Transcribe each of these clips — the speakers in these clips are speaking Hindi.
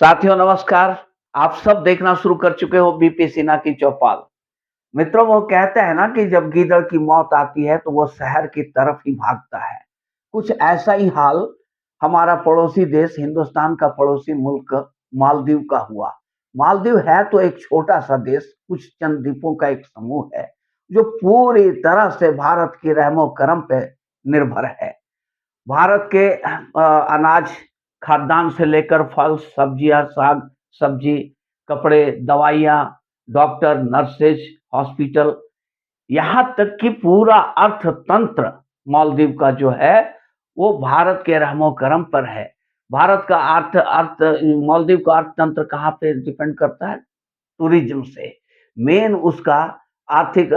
साथियों नमस्कार। आप सब देखना शुरू कर चुके हो बीपी सिन्हा की चौपाल। मित्रों, वो कहते हैं ना कि जब गीदड़ की मौत आती है तो वो शहर की तरफ ही भागता है। कुछ ऐसा ही हाल हमारा पड़ोसी देश हिंदुस्तान का पड़ोसी मुल्क मालदीव का हुआ। मालदीव है तो एक छोटा सा देश, कुछ चंद द्वीपों का एक समूह है जो पूरी तरह से भारत की रहमो करम पे निर्भर है। भारत के अनाज, खाद्यान्न से लेकर फल, सब्जियाँ, साग, सब्जी, कपड़े, दवाइयाँ, डॉक्टर, नर्सेज, हॉस्पिटल, यहाँ तक कि पूरा अर्थतंत्र मालदीव का जो है, वो भारत के रहमो-करम पर है। भारत का अर्थ अर्थ मालदीव का अर्थतंत्र कहाँ पे डिपेंड करता है? टूरिज़्म से। मेन उसका आर्थिक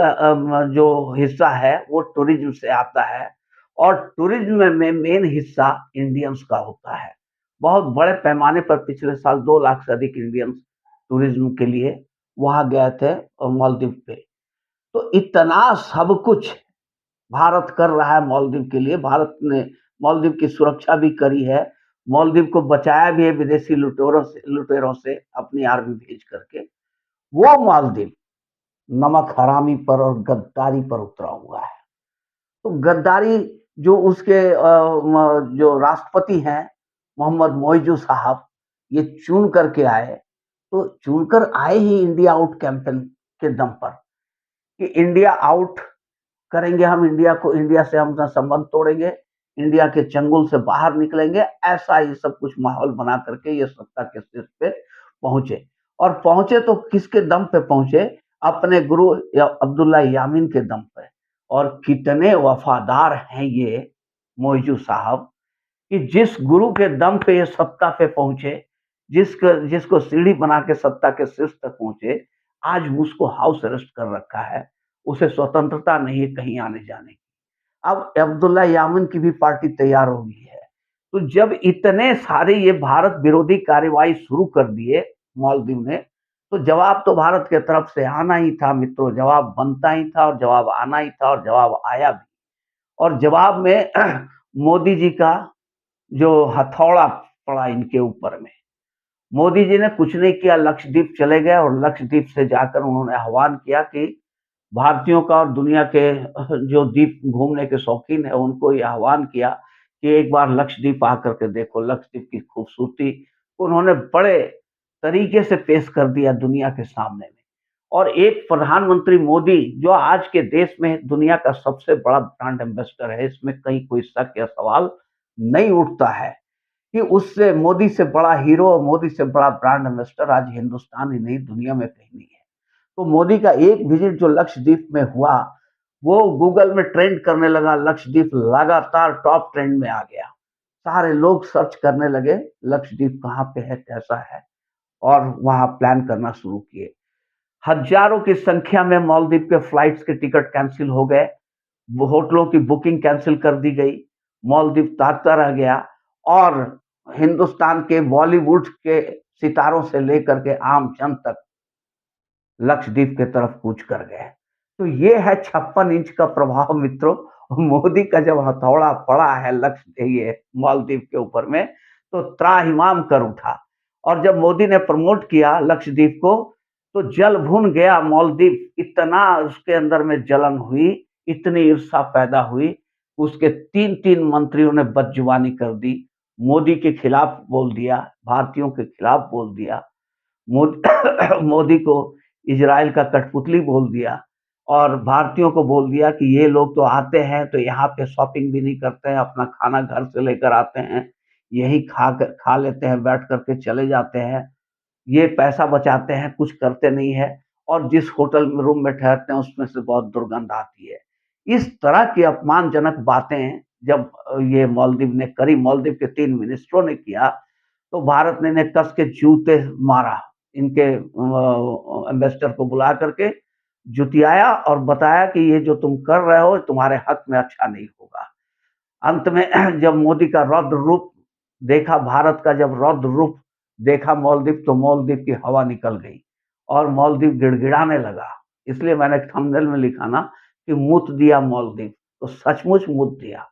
जो हिस्सा है वो टूरिज़्म से आता है और टूरिज़्म में मेन हिस्सा इंडियंस का होता है। बहुत बड़े पैमाने पर पिछले साल 2 लाख से अधिक इंडियंस टूरिज़्म के लिए वहाँ गए थे मालदीव पे। तो इतना सब कुछ भारत कर रहा है मालदीव के लिए। भारत ने मालदीव की सुरक्षा भी करी है। मालदीव को बचाया भी है विदेशी लुटेरों से अपनी आर्मी भेज करके। वो मालदीव नमक हरामी पर और गद्दारी पर उतरा हुआ है। तो गद्दारी जो उसके जो राष्ट्रपति हैं मोहम्मद मोइज़ू साहब, ये चुन करके आए, तो चुनकर आए ही इंडिया आउट कैंपेन के दम पर कि इंडिया आउट करेंगे, हम इंडिया को, इंडिया से हम अपना संबंध तोड़ेंगे, इंडिया के चंगुल से बाहर निकलेंगे। ऐसा ही सब कुछ माहौल बना करके ये सत्ता के शीर्ष पे पहुंचे। और पहुंचे तो किसके दम पे पहुंचे? अपने गुरु अब्दुल्ला यामीन के दम पे। और कितने वफादार हैं ये मौजू साहब कि जिस गुरु के दम पे ये सत्ता पे पहुंचे, जिसको सीढ़ी बना के सत्ता के शीर्ष तक पहुंचे, आज उसको हाउस अरेस्ट कर रखा है। उसे स्वतंत्रता नहीं है कहीं आने जाने की। अब अब्दुल्ला यामिन की भी पार्टी तैयार हो गई है। तो जब इतने सारे ये भारत विरोधी कार्रवाई शुरू कर दिए मालदीव ने, तो जवाब तो भारत के तरफ से आना ही था मित्रों, जवाब बनता ही था और जवाब आना ही था और जवाब आया भी। और जवाब में मोदी जी का जो हथौड़ा पड़ा इनके ऊपर में। मोदी जी ने कुछ नहीं किया, लक्षद्वीप चले गए और लक्षद्वीप से जाकर उन्होंने आह्वान किया कि भारतीयों का और दुनिया के जो द्वीप घूमने के शौकीन है उनको ये आह्वान किया कि एक बार लक्षद्वीप आकर के देखो, लक्षद्वीप की खूबसूरती उन्होंने बड़े तरीके से पेश कर दिया दुनिया के सामने में। और एक प्रधानमंत्री मोदी जो आज के देश में दुनिया का सबसे बड़ा ब्रांड एम्बेसडर है, इसमें कहीं कोई शक या सवाल नहीं उठता है कि उससे, मोदी से बड़ा हीरो, मोदी से बड़ा ब्रांड एम्बेसडर आज हिंदुस्तान ही नहीं दुनिया में कहीं नहीं है। तो मोदी का एक विजिट जो लक्षद्वीप में हुआ, वो गूगल में ट्रेंड करने लगा। लक्षद्वीप लगातार टॉप ट्रेंड में आ गया। सारे लोग सर्च करने लगे लक्षद्वीप कहाँ पे है, कैसा है, और वहाँ प्लान करना शुरू किए। हज़ारों की संख्या में मालदीव के फ्लाइट्स के टिकट कैंसल हो गए, वो होटलों की बुकिंग कैंसल कर दी गई, मालदीव ताकता रह गया और हिंदुस्तान के बॉलीवुड के सितारों से लेकर के आम जन तक लक्षद्वीप के तरफ कूच कर गए। तो ये है 56 इंच का प्रभाव मित्रों। मोदी का जब हथौड़ा पड़ा है लक्ष्य ये मालदीव के ऊपर में, तो त्राहिमाम कर उठा। और जब मोदी ने प्रमोट किया लक्षद्वीप को, तो जल भुन गया मालदीव। इतना उसके अंदर में जलन हुई, इतनी ईर्ष्या पैदा हुई, उसके 3-3 मंत्रियों ने बदजुबानी कर दी, मोदी के खिलाफ बोल दिया, भारतीयों के खिलाफ बोल दिया। मोद मोदी को इज़राइल का कठपुतली बोल दिया और भारतीयों को बोल दिया कि ये लोग तो आते हैं तो यहाँ पे शॉपिंग भी नहीं करते हैं, अपना खाना घर से लेकर आते हैं, यही खा लेते हैं, बैठ कर के चले जाते हैं। ये पैसा बचाते हैं, कुछ करते नहीं है और जिस होटल में रूम में ठहरते हैं उसमें से बहुत दुर्गंध आती है। इस तरह की अपमानजनक बातें जब ये मालदीव ने करी, मालदीव के 3 मिनिस्टरों ने किया, तो भारत ने इन्हें कस के जूते मारा। इनके एम्बेसडर को बुला करके जुतियाया और बताया कि ये जो तुम कर रहे हो तुम्हारे हक में अच्छा नहीं होगा। अंत में जब मोदी का रौद्र रूप देखा, भारत का जब रौद्र रूप देखा मालदीव, तो मालदीव की हवा निकल गई और मालदीव गिड़गिड़ाने लगा। इसलिए मैंने थंबनेल में लिखा ना कि मुत दिया मालदीव, तो सचमुच मुत दिया।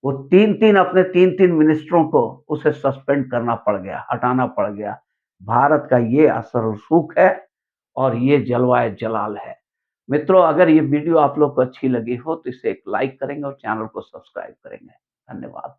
वो 3-3 अपने 3-3 मिनिस्टरों को उसे सस्पेंड करना पड़ गया, हटाना पड़ गया। भारत का ये असर और सुख है और ये जलवाए जलाल है। मित्रों, अगर ये वीडियो आप लोग को अच्छी लगी हो तो इसे एक लाइक करेंगे और चैनल को सब्सक्राइब करेंगे। धन्यवाद।